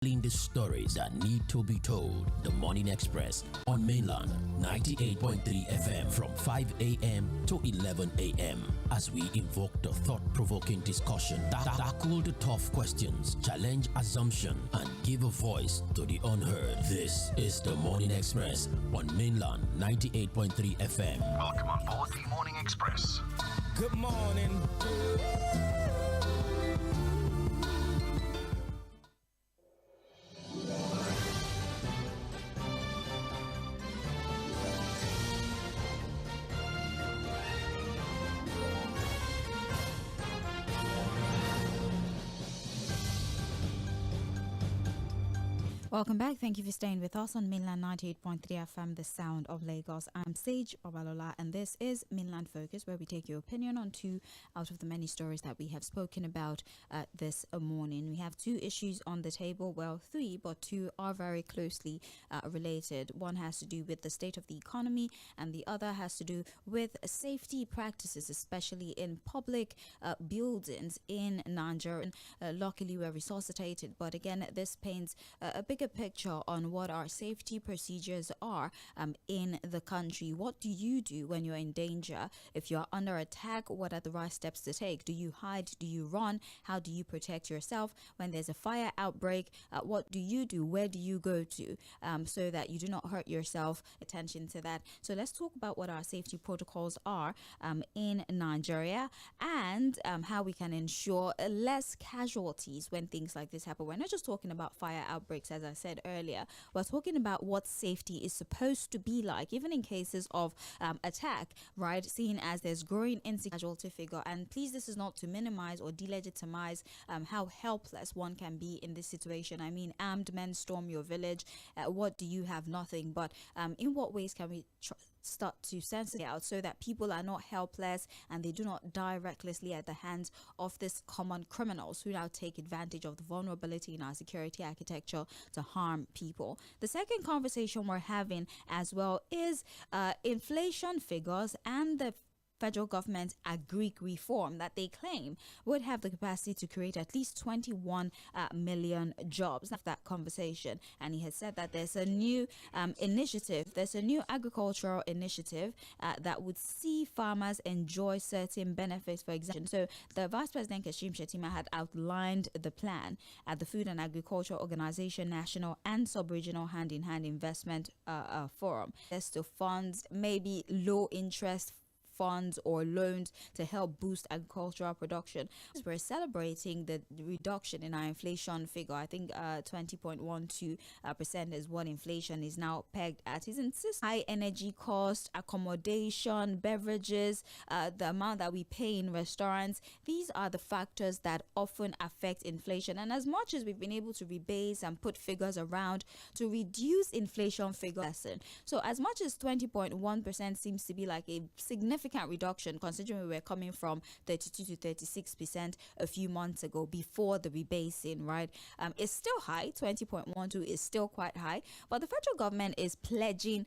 The stories that need to be told. The Morning Express on Mainland 98.3 FM from 5 a.m. to 11 a.m. as we invoke the thought-provoking discussion, tackle the tough questions, challenge assumption, and give a voice to the unheard. This is the Morning Express on Mainland 98.3 FM. Welcome on board the Morning Express. Good morning. Welcome back. Thank you for staying with us on Mainland 98.3 FM, the sound of Lagos. I'm Sage Obalola, and this is Mainland Focus, where we take your opinion on two out of the many stories that we have spoken about this morning. We have two issues on the table. Well, three, but two are very closely related. One has to do with the state of the economy, and the other has to do with safety practices, especially in public buildings in Nigeria. Luckily, we're resuscitated, but again, this paints a bigger picture on what our safety procedures are in the country. What do you do when you're in danger? If you're under attack, what are the right steps to take? Do you hide? Do you run? How do you protect yourself? When there's a fire outbreak, what do you do? Where do you go to so that you do not hurt yourself? Attention to that. So let's talk about what our safety protocols are in Nigeria and how we can ensure less casualties when things like this happen. We're not just talking about fire outbreaks, as I said earlier. We're talking about what safety is supposed to be like, even in cases of attack, right? Seeing as there's growing casualty figure. And please, this is not to minimize or delegitimize how helpless one can be in this situation. I mean, armed men storm your village. What do you have? Nothing. But in what ways can we start to sense it out so that people are not helpless and they do not die recklessly at the hands of these common criminals who now take advantage of the vulnerability in our security architecture to harm people? The second conversation we're having as well is inflation figures and the federal government's agri reform that they claim would have the capacity to create at least 21 million jobs. After that conversation, and he has said that there's a new initiative, there's a new agricultural initiative that would see farmers enjoy certain benefits, for example. So the Vice President Kashim Shettima had outlined the plan at the Food and Agriculture Organization National and Sub-Regional Hand-in-Hand Investment Forum. There's to funds, maybe low interest funds or loans to help boost agricultural production. We're celebrating the reduction in our inflation figure. I think 20.12% is what inflation is now pegged at. He's insisting high energy cost, accommodation, beverages, the amount that we pay in restaurants. These are the factors that often affect inflation. And as much as we've been able to rebase and put figures around to reduce inflation figures, so as much as 20.1% seems to be like a significant reduction, considering we were coming from 32 to 36% a few months ago before the rebasing, right? It's still high. 20.12 is still quite high, but the federal government is pledging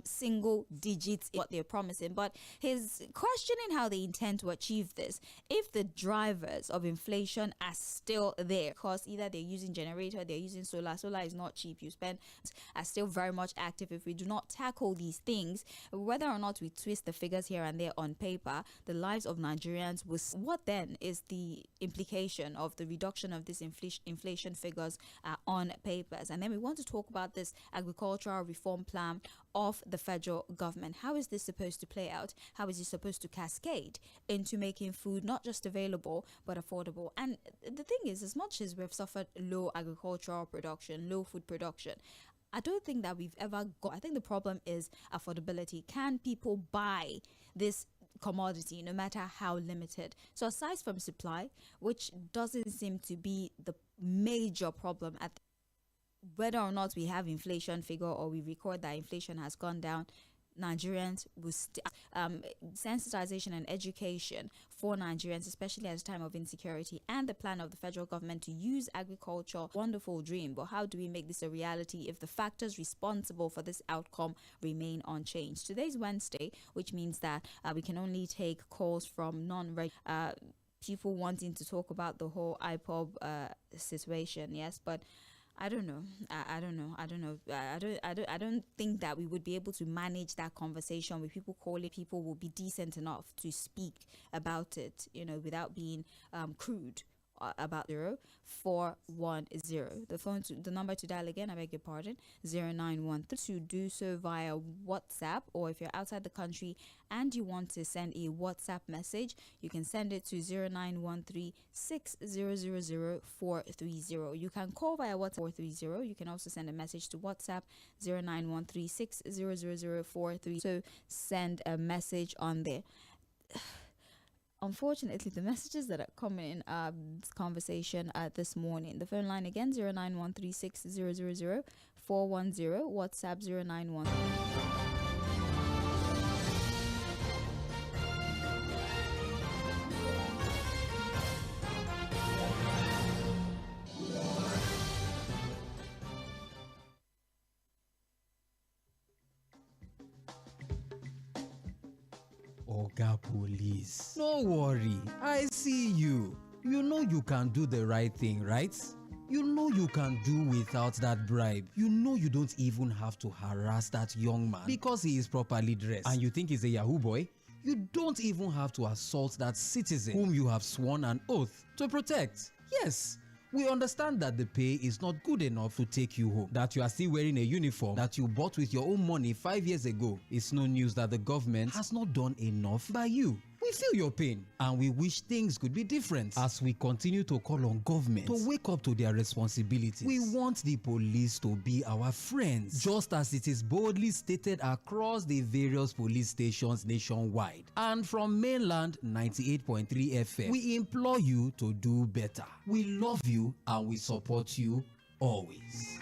single digits in what they're promising. But he's questioning how they intend to achieve this if the drivers of inflation are still there, because either they're using generator, they're using solar is not cheap, you spend, are still very much active. If we do not tackle these things, whether or not we twist the figures here and there on paper, the lives of Nigerians was what then is the implication of the reduction of this inflation figures on papers. And then we want to talk about this agricultural reform plan of the federal government. How is this supposed to play out? How is it supposed to cascade into making food not just available but affordable? And the thing is, as much as we've suffered low agricultural production, low food production, I don't think that we've ever got. I think the problem is affordability. Can people buy this commodity no matter how limited? So aside from supply, which doesn't seem to be the major problem at whether or not we have inflation figure or we record that inflation has gone down, Nigerians will sensitization and education for Nigerians, especially at a time of insecurity, and the plan of the federal government to use agriculture. Wonderful dream, but how do we make this a reality if the factors responsible for this outcome remain unchanged? Today's Wednesday, which means that we can only take calls from people wanting to talk about the whole IPOB situation. Yes, but I don't know. I don't know. I don't know. I don't think that we would be able to manage that conversation with people calling. People will be decent enough to speak about it, without being crude about 0410. The number to dial again, I beg your pardon, 0913. To do so via WhatsApp, or if you're outside the country and you want to send a WhatsApp message, you can send it to 0913 6000430. You can call via WhatsApp 430. You can also send a message to WhatsApp 0913 6000430. So send a message on there. Unfortunately, the messages that are coming in this conversation this morning. The phone line again, 0913 6000410. WhatsApp 0913. Oga Police, no worry, I see you. You know you can do the right thing, right? You know you can do without that bribe. You know you don't even have to harass that young man because he is properly dressed. And you think he's a Yahoo boy? You don't even have to assault that citizen whom you have sworn an oath to protect. Yes. We understand that the pay is not good enough to take you home, that you are still wearing a uniform that you bought with your own money 5 years ago. It's no news that the government has not done enough by you. We feel your pain and we wish things could be different as we continue to call on government to wake up to their responsibilities. We want the police to be our friends, just as it is boldly stated across the various police stations nationwide. And from mainland 98.3 FM, we implore you to do better. We love you and we support you always.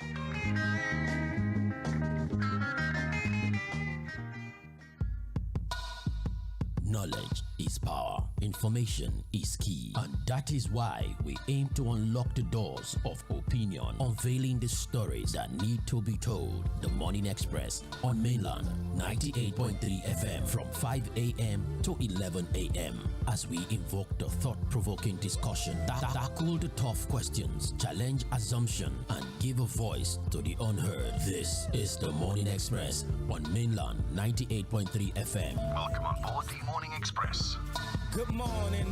Knowledge is power. Information is key. And that is why we aim to unlock the doors of opinion, unveiling the stories that need to be told. The Morning Express on mainland 98.3 FM from 5 a.m. to 11 a.m. as we invoke the thought-provoking discussion, tackle the tough questions, challenge assumption, and give a voice to the unheard. This is the Morning Express on mainland 98.3 FM. Welcome on board the Morning Express. Good morning.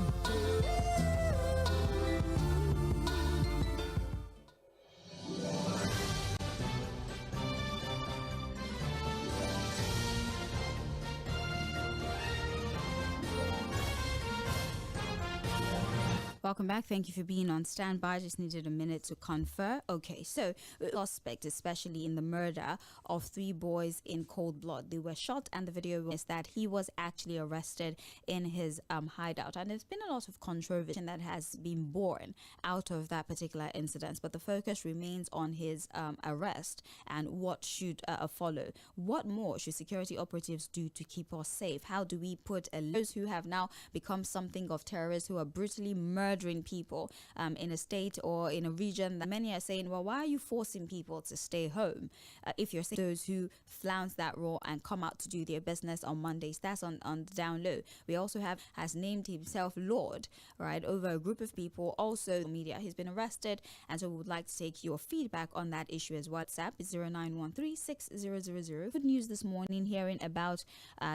Welcome back. Thank you for being on standby. I just needed a minute to confer. Okay, so suspect, especially in the murder of 3 boys in cold blood. They were shot, and the video is that he was actually arrested in his hideout. And there's been a lot of controversy that has been born out of that particular incident. But the focus remains on his arrest and what should follow. What more should security operatives do to keep us safe? How do we put those who have now become something of terrorists, who are brutally murdering people in a state or in a region that many are saying, well, why are you forcing people to stay home? If you're saying those who flounce that rule and come out to do their business on Mondays, that's on the down low. We also has named himself Lord, right, over a group of people. Also media, he's been arrested, and so we would like to take your feedback on that issue as WhatsApp is 0913-6000. Good news this morning, hearing about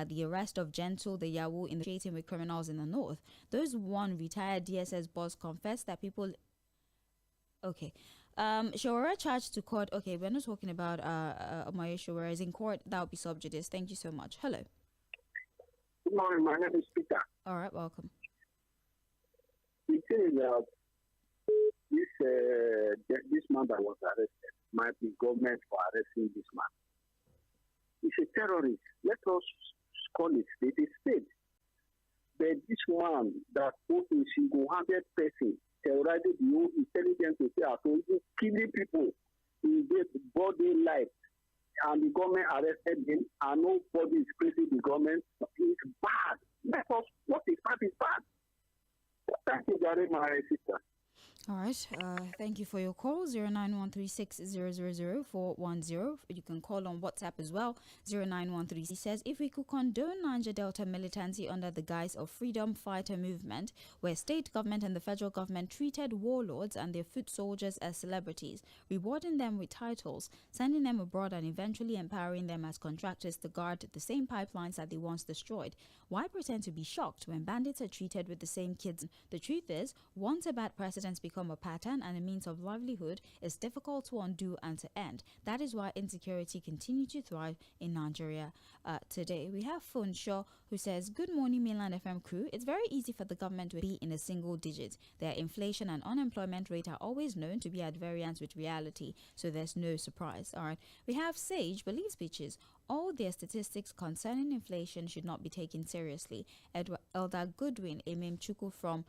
the arrest of Gentle the Yahoo in the with criminals in the north. Those one retired DSS boss confessed that people. Okay. Shawara charged to court. Okay, we're not talking about Shawara is in court. That would be sub judice. Thank you so much. Hello. Good morning. My name is Peter. All right, welcome. The thing is, this man that was arrested might be government for arresting this man. He's a terrorist. Let us call it state a state. But this one that put a single-handed person terrorizing the whole intelligence to say, killing people in their body life, and the government arrested him, and nobody is praising the government. It's bad. Let us, what is bad is bad. Thank you, Gary, my sister. All right. Thank you for your call. 091360000410. You can call on WhatsApp as well. 0913. He says, if we could condone Niger Delta militancy under the guise of freedom fighter movement, where state government and the federal government treated warlords and their foot soldiers as celebrities, rewarding them with titles, sending them abroad and eventually empowering them as contractors to guard the same pipelines that they once destroyed, why pretend to be shocked when bandits are treated with the same kids? The truth is, once a bad precedent become a pattern and a means of livelihood, it's difficult to undo and to end. That is why insecurity continues to thrive in Nigeria today. We have Fᴜᴜᴟ who says, good morning, Mainland FM crew. It's very easy for the government to be in a single digit. Their inflation and unemployment rate are always known to be at variance with reality, so there's no surprise. All right. We have Sage believes bitches. All their statistics concerning inflation should not be taken seriously. Elder Goodwin Emem Chuku from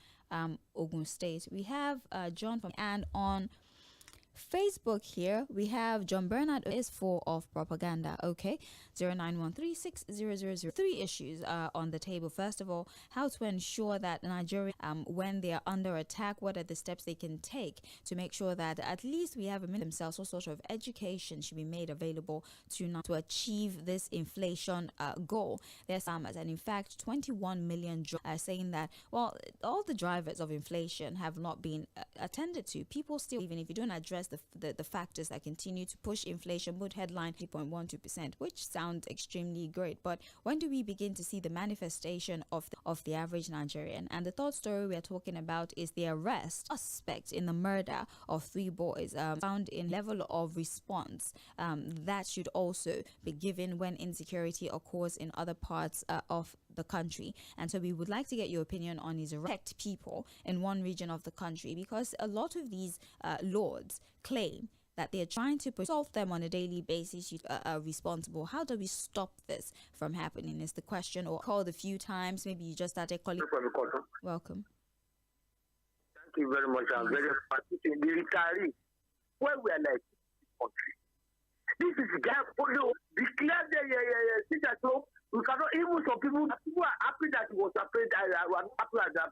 Ogun State. We have John from and on Facebook here, we have John Bernard is full of propaganda. Okay, 09136000. Three issues on the table. First of all, how to ensure that Nigeria, when they are under attack, what are the steps they can take to make sure that at least we have a minimum themselves, what sort of education should be made available to achieve this inflation goal. There's farmers, and in fact, 21 million are saying that, well, all the drivers of inflation have not been attended to. People still, even if you don't address the factors that continue to push inflation, would headline 3.12%, which sounds extremely great. But when do we begin to see the manifestation of the average Nigerian? And the third story we are talking about is the arrest suspect in the murder of three boys, found in level of response that should also be given when insecurity occurs in other parts of the country. And so we would like to get your opinion on his arrest people in one region of the country, because a lot of these lords claim that they're trying to solve them on a daily basis. You are responsible. How do we stop this from happening is the question. Or called a few times, maybe you just started calling. Welcome. Thank you very much. I'm very happy to be retired. Where we are like country. This is guy declare the so we cannot, even some people are happy that he was afraid. I was happy that I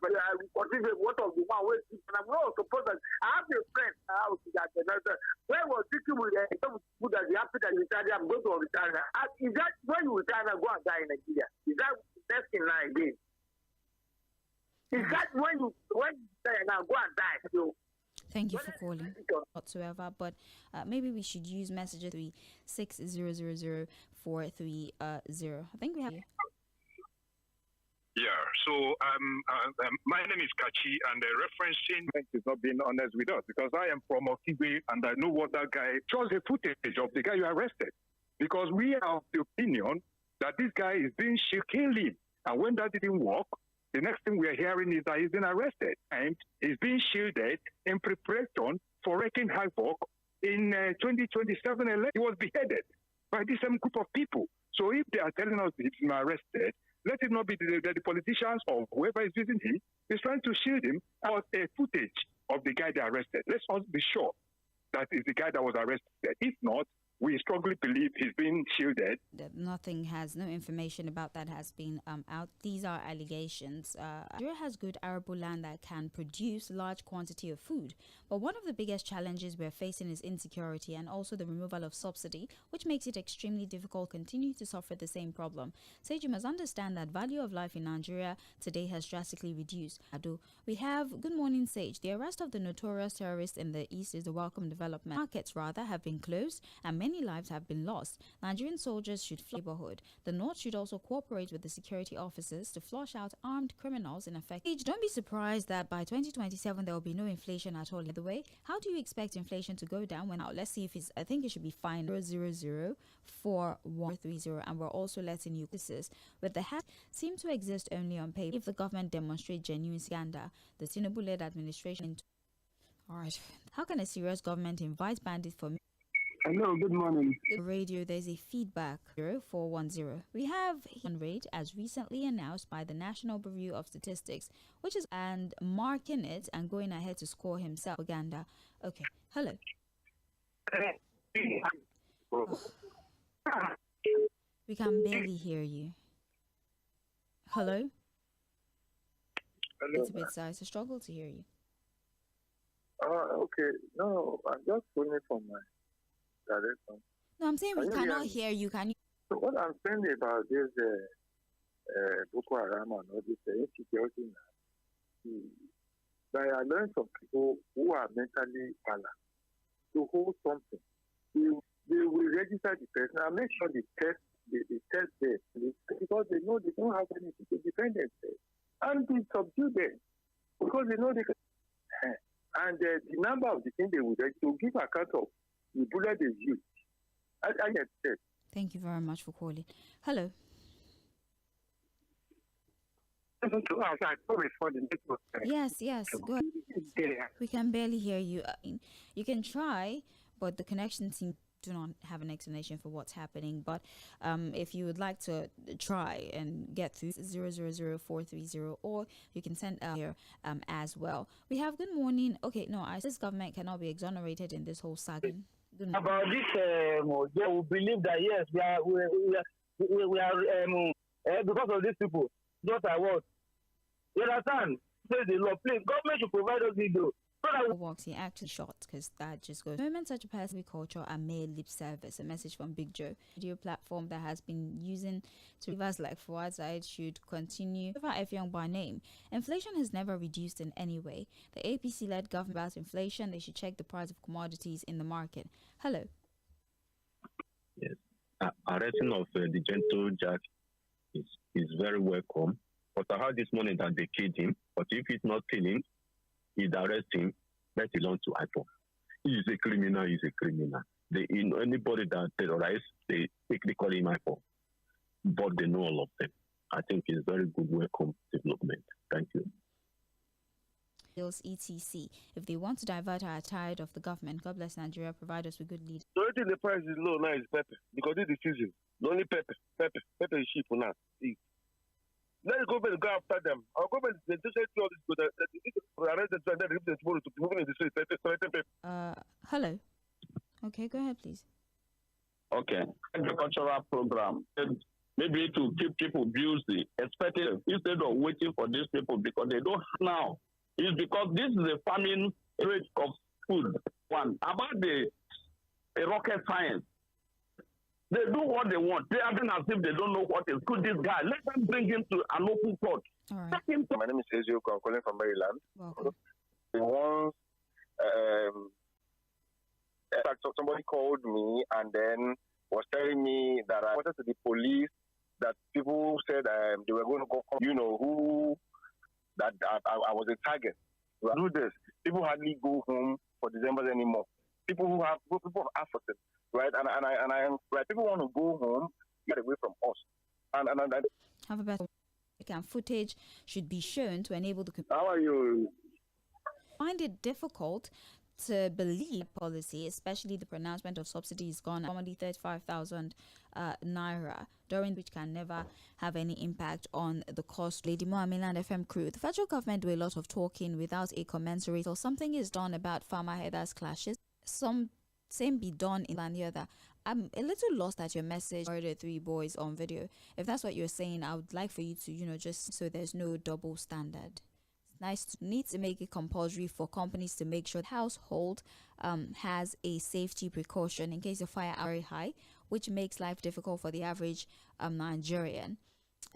consider what of the one way. And I'm not supposed that I have a friend where was thinking with the people that they happy that he retired, I'm going to retire. Is that when you retire and go and die in Nigeria? Is that next in line again? Is that when you retire and go and die? So thank you for calling whatsoever, but maybe we should use messages 360000430. I think we have. Yeah, so my name is Kachi, and the referencing is not being honest with us, because I am from Okigwe and I know what that guy shows the footage of the guy you arrested, because we are of the opinion that this guy is being shielded, and when that didn't work, the next thing we are hearing is that he's been arrested and he's being shielded in preparation for wreaking havoc in 2027 election. He was beheaded by the same group of people. So if they are telling us he's been arrested, let it not be the politicians or whoever is using him is trying to shield him out a footage of the guy they arrested. Let's also be sure that is the guy that was arrested. If not, we strongly believe he's being shielded. No information about that has been out. These are allegations. Nigeria has good arable land that can produce large quantity of food. But one of the biggest challenges we're facing is insecurity and also the removal of subsidy, which makes it extremely difficult to continue to suffer the same problem. Sage, you must understand that value of life in Nigeria today has drastically reduced. We have, good morning, Sage. The arrest of the notorious terrorist in the East is a welcome development. Markets, rather, have been closed and many lives have been lost. Nigerian soldiers should flee the neighborhood. The North should also cooperate with the security officers to flush out armed criminals in effect. Don't be surprised that by 2027 there will be no inflation at all. By the way, how do you expect inflation to go down when let's see if I think it should be fine 0004130, and we're also letting you this with the hat seem to exist only on paper. If the government demonstrates genuine scandal, the Tinubu-led administration. All right, how can a serious government invite bandits for? Hello, good morning. Radio, there's a feedback 0410. We have one rate as recently announced by the National Bureau of Statistics, which is and marking it and going ahead to score himself propaganda. Okay, hello. Oh. We can barely hear you. Hello? It's a bit sad. It's a struggle to hear you. Okay. No, I'm just phoning from my direction. No, I'm saying we cannot hear you. Can you? So what I'm saying about this Boko Haram and all this insecurity now, I learned from people who are mentally balanced to hold something. They will register the person and make sure they test there because they know they don't have anything to defend themselves. And they subdue them because they know they can. And the number of the things they would to give account of the bullet they use. I get it. Thank you very much for calling. Hello. Yes, go ahead. We can barely hear you. You can try, but the connection seems do not have an explanation for what's happening. But if you would like to try and get through 000-430, or you can send out here as well. We have good morning. Okay, no, this government cannot be exonerated in this whole saga. About this, we believe that yes, we are because of these people. Just I was. You understand? Say the law, please. Government should provide us video. Works he actually shot because that just goes. Moments such as agriculture are mere lip service. A message from Big Joe, video platform that has been using to rivers like Fᴜᴜᴟ should continue. ᴘᴏ by name. Inflation has never reduced in any way. The APC-led government about inflation. They should check the price of commodities in the market. Hello. Yes, arresting of the gentle Jack is very welcome. But I heard this morning that they killed him. But if he's not killing, he's arresting, that belongs to IPOB. He's a criminal, anybody that terrorizes, they quickly call him IPOB. But they know all of them. I think it's very good, welcome development. Thank you. etc. If they want to divert our tide of the government, God bless Nigeria, provide us with good leaders. The only thing the price is low now is pepper, because this is the season. The only pepper is cheap for now. Let the government go after them. Our government, they just say all this good. They arrest them and then remove them tomorrow to move in the street. Hello. Okay, go ahead, please. Okay. Agricultural program. Maybe to keep people busy, expecting instead of waiting for these people because they don't have now. It's because this is a famine rate of food. One. About the rocket science. They do what they want. They are doing as if they don't know what is good. This guy, let them bring him to an open court. All right. My name is ᴘᴏ. I'm calling from Maryland. Welcome. Once, somebody called me and then was telling me that I wanted to the police, that people said they were going to go, who, that I was a target. Do this. People hardly go home for December anymore. People of Africa. Right, and I like people want to go home, get away from us, and have a better footage should be shown to enable the. How are you? Find it difficult to believe policy, especially the pronouncement of subsidies gone normally 35,000 naira, during which can never have any impact on the cost. Lady Mo, Mainland FM crew. The federal government do a lot of talking without a commensurate or something is done about farmer headers clashes. Same be done in the other. I'm a little lost at your message. Murdered 3 boys on video. If that's what you're saying, I would like for you to, just so there's no double standard. It's nice to need to make it compulsory for companies to make sure the household has a safety precaution in case of fire are very high, which makes life difficult for the average Nigerian.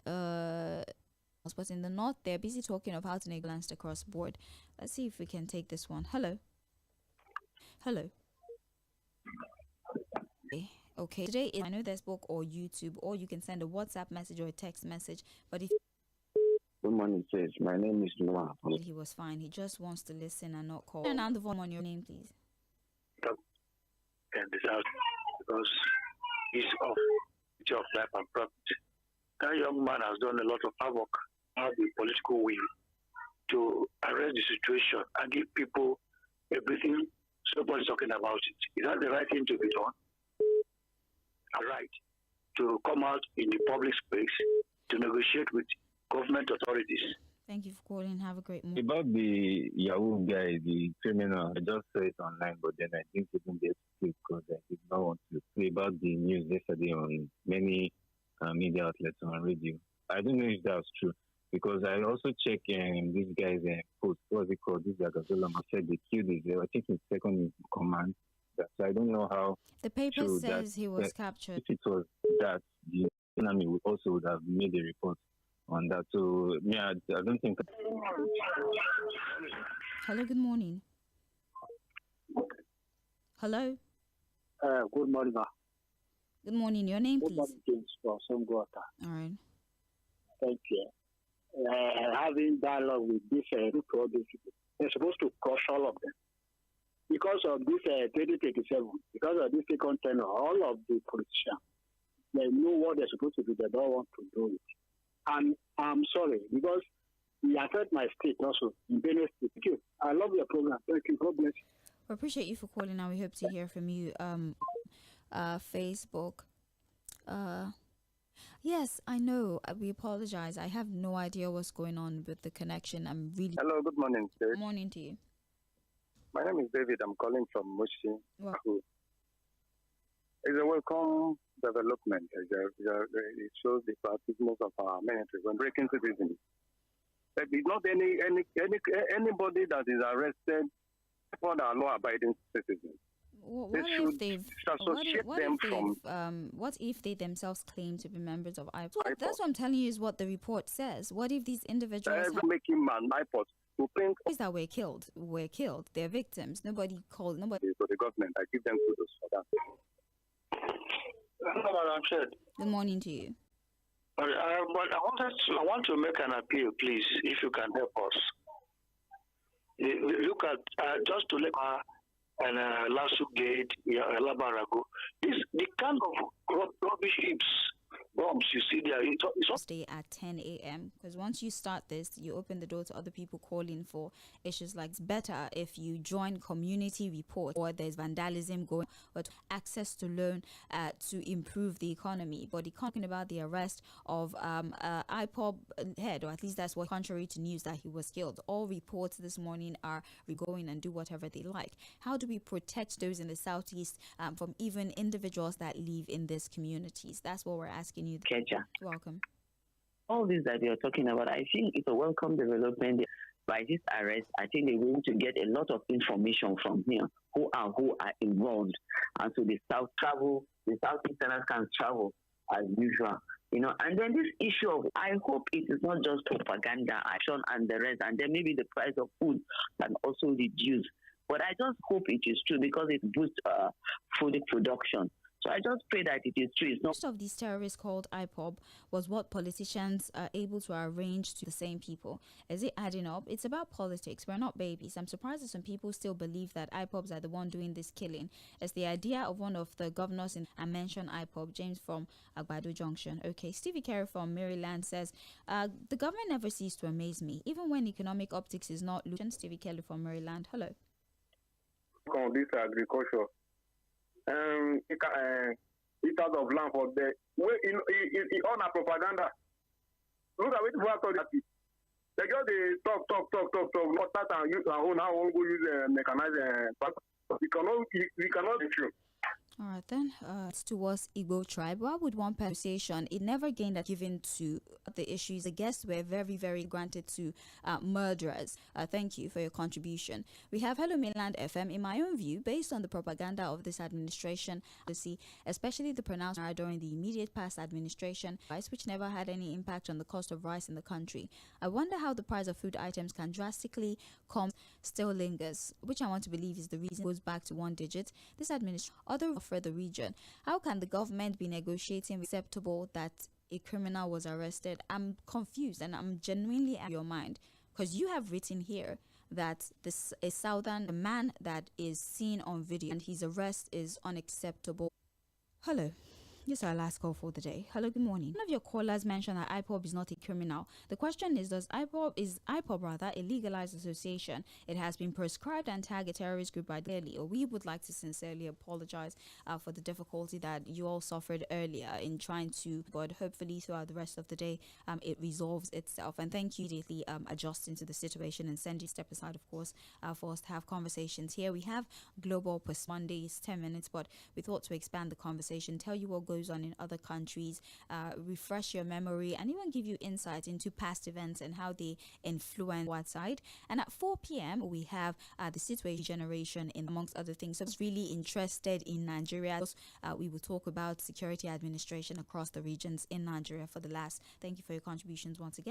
But in the north, they're busy talking of how to make balanced across the board. Let's see if we can take this one. Hello. Okay, today is, I know there's book or YouTube, or you can send a WhatsApp message or a text message, but if Good morning, Church. My name is Noah. He was fine, he just wants to listen and not call. Turn down the volume on your name, please. And this out because he's of life and property. That young man has done a lot of havoc, have the political will to arrest the situation and give people everything. Nobody's talking about it. Is that the right thing to be done? A right to come out in the public space to negotiate with government authorities. Thank you for calling. Have a great morning. About the Yahoo guy, the criminal, I just saw it online, but then I didn't even get to it because I did not want to play about the news yesterday on many media outlets on radio. I don't know if that's true. Because I also check this guy's post. What's it called? This Zagazola said they killed his, I think his second in command. So I don't know how. The paper says he was captured. If it was that, the enemy would have made a report on that. So yeah, I don't think. Hello, good morning. Hello. Good morning, ma. Good morning. Your name, please. Good morning, James from Songota. All right. Thank you. Having dialogue with these people, they're supposed to crush all of them. Because of this 2037, because of this second tenure, all of the politicians, they know what they're supposed to do. They don't want to do it. And I'm sorry, because it affects my state also, in Benue State. Thank you. I love your program. Thank you. God bless you. We appreciate you for calling. Now we hope to hear from you. Facebook. Yes, I know. We apologize. I have no idea what's going on with the connection. I'm really. Hello, good morning, sir. Good morning to you. My name is David. I'm calling from Mushi. Wow. It's a welcome development. It shows the practices of our military when breaking citizens. But it's not anybody that is arrested for the law-abiding citizens. What if they themselves claim to be members of IPOD? That's what I'm telling you is what the report says. What if these individuals making man IPOD to think that were killed? They're victims. Nobody called. Nobody. So the government, I give them kudos for that. Hello, Madam Chair. Good morning to you. But I want to make an appeal, please, if you can help us. Look at just to let and Lasu Gate, Labarago. The kind of rubbish heaps, bombs you see there. It's stay at 10 a.m. because once you start this, you open the door to other people calling for issues like it's better if you join community report or there's vandalism going, but access to loan to improve the economy. But talking about the arrest of IPOB head, or at least that's what, contrary to news that he was killed. All reports this morning are going and do whatever they like. How do we protect those in the southeast from even individuals that live in these communities? That's what we're asking you. Welcome. All this that you're talking about, I think it's a welcome development. By this arrest, I think they're going to get a lot of information from here, who are involved. And so the Southeasterners can travel as usual. And then this issue of, I hope it is not just propaganda, action and the rest, and then maybe the price of food can also reduce. But I just hope it is true because it boosts food production. So I just pray that it is true. Most of these terrorists called IPOB was what politicians are able to arrange to the same people. Is it adding up? It's about politics. We're not babies. I'm surprised that some people still believe that IPOBs are the one doing this killing. It's the idea of one of the governors I mentioned IPOB, James from Agbado Junction. Okay, Stevie Carey from Maryland says, the government never ceases to amaze me, even when economic optics is not looking. Stevie Kelly from Maryland. Hello. On this agriculture. It out of land for the way on a propaganda. Look at what people are talking. They just talk. Not that and use our own. How we go use mechanized. But we cannot be true. All right, then. It's towards Igbo tribe. Why would one association? It never gained that given to the issues. The guests were very, very granted to murderers. Thank you for your contribution. We have Hello Mainland FM. In my own view, based on the propaganda of this administration, especially the pronouncement during the immediate past administration, which never had any impact on the cost of rice in the country. I wonder how the price of food items can drastically come still lingers, which I want to believe is the reason goes back to one digit. This administration, other for the region. How can the government be negotiating acceptable that a criminal was arrested? I'm confused and I'm genuinely out of your mind because you have written here that a southern man that is seen on video and his arrest is unacceptable. Hello. This is our last call for the day. Hello, good morning. One of your callers mentioned that IPOB is not a criminal. The question is IPOB a legalized association? It has been prescribed and tagged a terrorist group by Delhi. Or we would like to sincerely apologize for the difficulty that you all suffered earlier in trying to, but hopefully throughout the rest of the day, it resolves itself. And thank you immediately adjusting to the situation and send you step aside, of course, for us to have conversations here. We have Global Post Mondays, 10 minutes, but we thought to expand the conversation, tell you what goes on in other countries, refresh your memory, and even give you insight into past events and how they influence what side. And at 4 p.m., we have the situation generation, in amongst other things. So I was really interested in Nigeria. We will talk about security administration across the regions in Nigeria for the last. Thank you for your contributions once again.